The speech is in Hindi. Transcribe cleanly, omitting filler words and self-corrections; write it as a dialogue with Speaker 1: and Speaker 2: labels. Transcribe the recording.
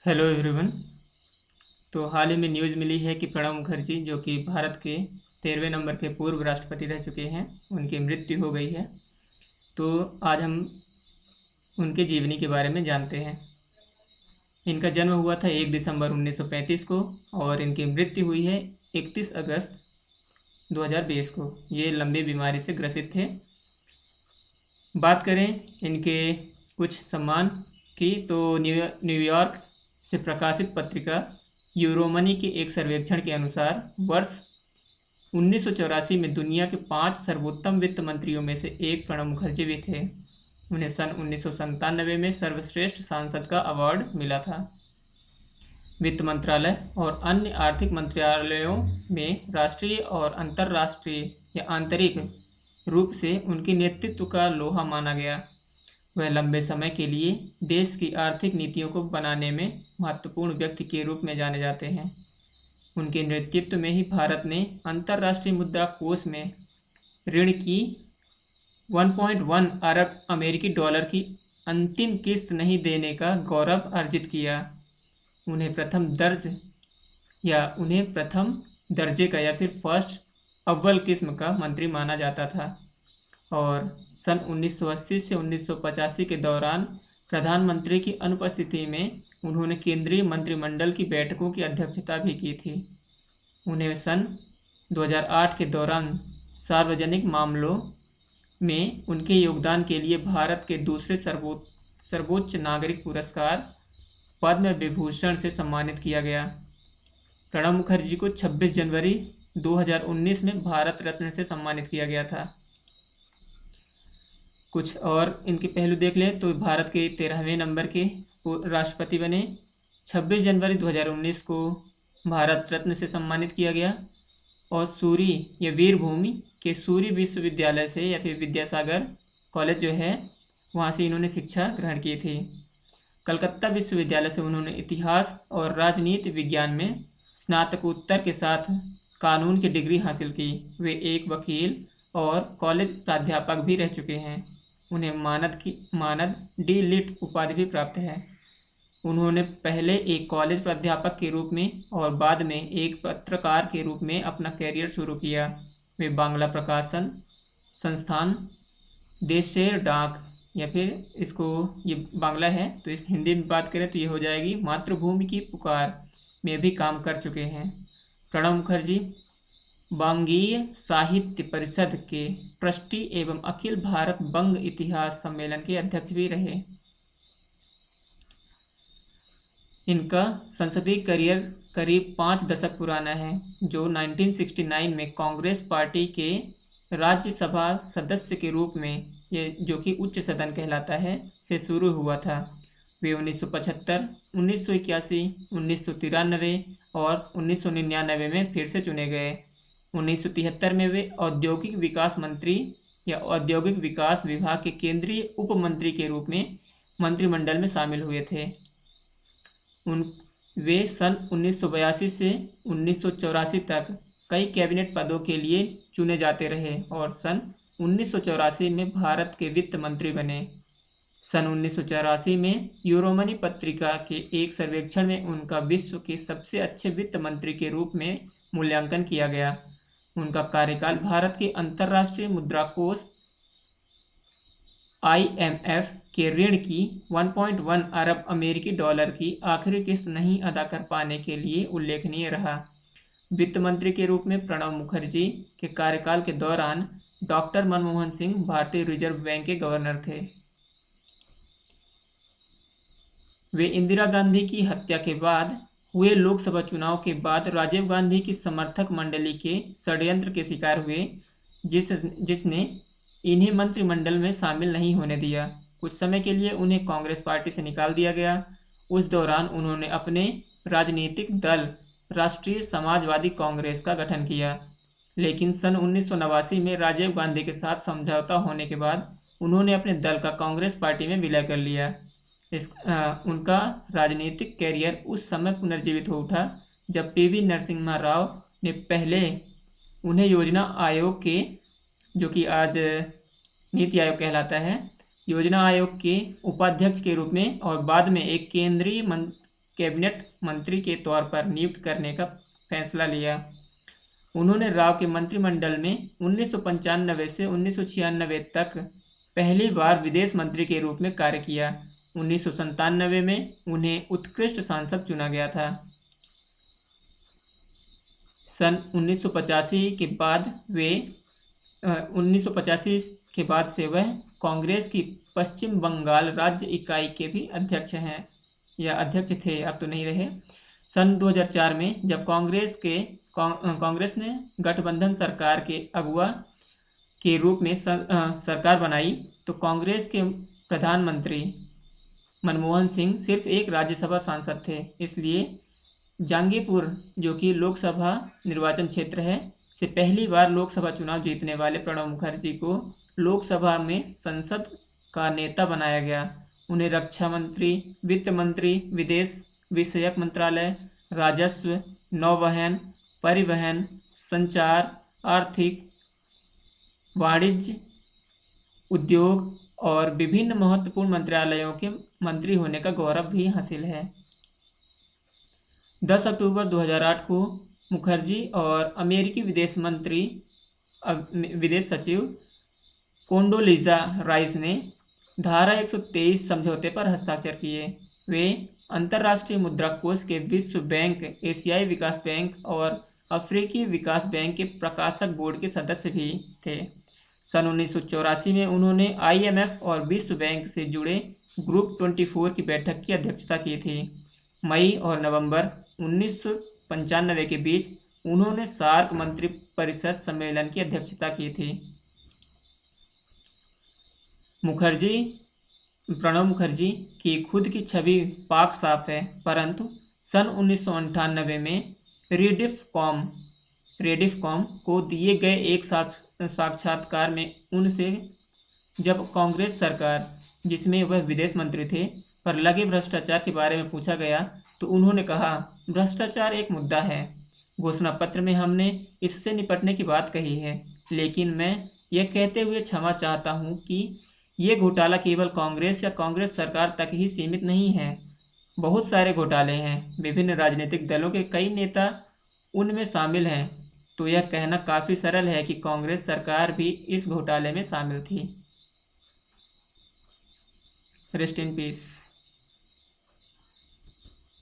Speaker 1: Hello everyone. तो हाल ही में न्यूज़ मिली है कि प्रणब मुखर्जी जो कि भारत के 13वें नंबर के पूर्व राष्ट्रपति रह चुके हैं, उनकी मृत्यु हो गई है। तो आज हम उनके जीवनी के बारे में जानते हैं। इनका जन्म हुआ था 1 दिसंबर 1935 को और इनकी मृत्यु हुई है 31 अगस्त 2020 को। ये लंबी बीमारी से ग्रसित थे। बात करें इनके कुछ सम्मान की तो न्यूयॉर्क से प्रकाशित पत्रिका यूरोमनी के एक सर्वेक्षण के अनुसार वर्ष 1984 में दुनिया के 5 सर्वोत्तम वित्त मंत्रियों में से एक प्रणब मुखर्जी भी थे। उन्हें सन 1997 में सर्वश्रेष्ठ सांसद का अवार्ड मिला था। वित्त मंत्रालय और अन्य आर्थिक मंत्रालयों में राष्ट्रीय और अंतर्राष्ट्रीय या आंतरिक रूप से उनके नेतृत्व का लोहा माना गया। वह लंबे समय के लिए देश की आर्थिक नीतियों को बनाने में महत्वपूर्ण व्यक्ति के रूप में जाने जाते हैं। उनके नेतृत्व में ही भारत ने अंतर्राष्ट्रीय मुद्रा कोष में ऋण की 1.1 अरब अमेरिकी डॉलर की अंतिम किस्त नहीं देने का गौरव अर्जित किया। उन्हें प्रथम दर्जे का या फिर फर्स्ट अव्वल किस्म का मंत्री माना जाता था और सन 1980 से 1985 के दौरान प्रधानमंत्री की अनुपस्थिति में उन्होंने केंद्रीय मंत्रिमंडल की बैठकों की अध्यक्षता भी की थी। उन्हें सन 2008 के दौरान सार्वजनिक मामलों में उनके योगदान के लिए भारत के दूसरे सर्वोच्च नागरिक पुरस्कार पद्म विभूषण से सम्मानित किया गया। प्रणब मुखर्जी को 26 जनवरी 2019 में भारत रत्न से सम्मानित किया गया था। कुछ और इनके पहलू देख लें तो भारत के 13वें नंबर के राष्ट्रपति बने। 26 जनवरी 2019 को भारत रत्न से सम्मानित किया गया और सूरी या वीरभूमि के सूरी विश्वविद्यालय से या फिर विद्यासागर कॉलेज जो है वहाँ से इन्होंने शिक्षा ग्रहण की थी। कलकत्ता विश्वविद्यालय से उन्होंने इतिहास और राजनीति विज्ञान में स्नातकोत्तर के साथ कानून की डिग्री हासिल की। वे एक वकील और कॉलेज प्राध्यापक भी रह चुके हैं। उन्हें मानद डी लिट उपाधि भी प्राप्त है। उन्होंने पहले एक कॉलेज प्राध्यापक के रूप में और बाद में एक पत्रकार के रूप में अपना करियर शुरू किया। वे बांग्ला प्रकाशन संस्थान देशेर डाक या फिर इसको ये बांग्ला है तो इस हिंदी में बात करें तो ये हो जाएगी मातृभूमि की पुकार में भी काम कर चुके हैं। प्रणब मुखर्जी बंगीय साहित्य परिषद के ट्रस्टी एवं अखिल भारत बंग इतिहास सम्मेलन के अध्यक्ष भी रहे। इनका संसदीय करियर करीब 5 दशक पुराना है, जो 1969 में कांग्रेस पार्टी के राज्यसभा सदस्य के रूप में, ये जो कि उच्च सदन कहलाता है, से शुरू हुआ था। वे 1975, 1981, 1993 और 1999 में फिर से चुने गए। 1973 में वे औद्योगिक विकास मंत्री या औद्योगिक विकास विभाग के केंद्रीय उप मंत्री के रूप में मंत्रिमंडल में शामिल हुए थे। वे सन 1982 से 1984 तक कई कैबिनेट पदों के लिए चुने जाते रहे और सन 1984 में भारत के वित्त मंत्री बने। सन 1984 में यूरोमनी पत्रिका के एक सर्वेक्षण में उनका विश्व के सबसे अच्छे वित्त मंत्री के रूप में मूल्यांकन किया गया। उनका कार्यकाल भारत के अंतर्राष्ट्रीय मुद्रा कोष IMF के ऋण की 1.1 अरब अमेरिकी डॉलर की आखिरी किस्त नहीं अदा कर पाने के लिए उल्लेखनीय रहा। वित्त मंत्री के रूप में प्रणब मुखर्जी के कार्यकाल के दौरान डॉक्टर मनमोहन सिंह भारतीय रिजर्व बैंक के गवर्नर थे। वे इंदिरा गांधी की हत्या के बाद हुए लोकसभा चुनाव के बाद राजीव गांधी की समर्थक मंडली के षड्यंत्र के शिकार हुए, जिसने इन्हें मंत्रिमंडल में शामिल नहीं होने दिया। कुछ समय के लिए उन्हें कांग्रेस पार्टी से निकाल दिया गया। उस दौरान उन्होंने अपने राजनीतिक दल राष्ट्रीय समाजवादी कांग्रेस का गठन किया, लेकिन सन 1989 में राजीव गांधी के साथ समझौता होने के बाद उन्होंने अपने दल का कांग्रेस पार्टी में विलय कर लिया। उनका राजनीतिक कैरियर उस समय पुनर्जीवित हो उठा जब PV नरसिम्हा राव ने पहले उन्हें योजना आयोग के, जो कि आज नीति आयोग कहलाता है, योजना आयोग के उपाध्यक्ष के रूप में और बाद में एक कैबिनेट मंत्री के तौर पर नियुक्त करने का फैसला लिया। उन्होंने राव के मंत्रिमंडल में 1995 से 1996 तक पहली बार विदेश मंत्री के रूप में कार्य किया। 1997 में उन्हें उत्कृष्ट सांसद चुना गया था। सन 1985 के बाद 1985 के बाद से वह कांग्रेस की पश्चिम बंगाल राज्य इकाई के भी अध्यक्ष हैं या अध्यक्ष थे, अब तो नहीं रहे। सन 2004 में जब कांग्रेस ने गठबंधन सरकार के अगुवा के रूप में सरकार बनाई तो कांग्रेस के प्रधानमंत्री मनमोहन सिंह सिर्फ एक राज्यसभा सांसद थे। इसलिए जंगीपुर, जो कि लोकसभा निर्वाचन क्षेत्र है, से पहली बार लोकसभा चुनाव जीतने वाले प्रणब मुखर्जी को लोकसभा में संसद का नेता बनाया गया। उन्हें रक्षा मंत्री, वित्त मंत्री, विदेश विषयक मंत्रालय, राजस्व, नौवहन, परिवहन, संचार, आर्थिक, वाणिज्य, उद्योग और विभिन्न महत्वपूर्ण मंत्रालयों के मंत्री होने का गौरव भी हासिल है। 10 अक्टूबर 2008 को मुखर्जी और अमेरिकी विदेश सचिव कोंडोलीजा राइस ने धारा 123 समझौते पर हस्ताक्षर किए। वे अंतर्राष्ट्रीय मुद्रा कोष के विश्व बैंक, एशियाई विकास बैंक और अफ्रीकी विकास बैंक के प्रकाशक बोर्ड के सदस्य भी थे। सन 1984 में उन्होंने IMF और विश्व बैंक से जुड़े ग्रुप 24 की बैठक की अध्यक्षता की थी। मई और नवंबर 1995 के बीच उन्होंने सार्क मंत्री परिषद सम्मेलन की अध्यक्षता की थी। प्रणब मुखर्जी की खुद की छवि पाक साफ है, परंतु सन 1998 में रेडिफकॉम को दिए गए एक साक्षात्कार में उनसे जब कांग्रेस सरकार, जिसमें वह विदेश मंत्री थे, पर लगे भ्रष्टाचार के बारे में पूछा गया तो उन्होंने कहा, भ्रष्टाचार एक मुद्दा है। घोषणा पत्र में हमने इससे निपटने की बात कही है, लेकिन मैं यह कहते हुए क्षमा चाहता हूं कि ये घोटाला केवल कांग्रेस या कांग्रेस सरकार तक ही सीमित नहीं है। बहुत सारे घोटाले हैं, विभिन्न राजनीतिक दलों के कई नेता उनमें शामिल हैं। तो यह कहना काफ़ी सरल है कि कांग्रेस सरकार भी इस घोटाले में शामिल थी। Rest in peace.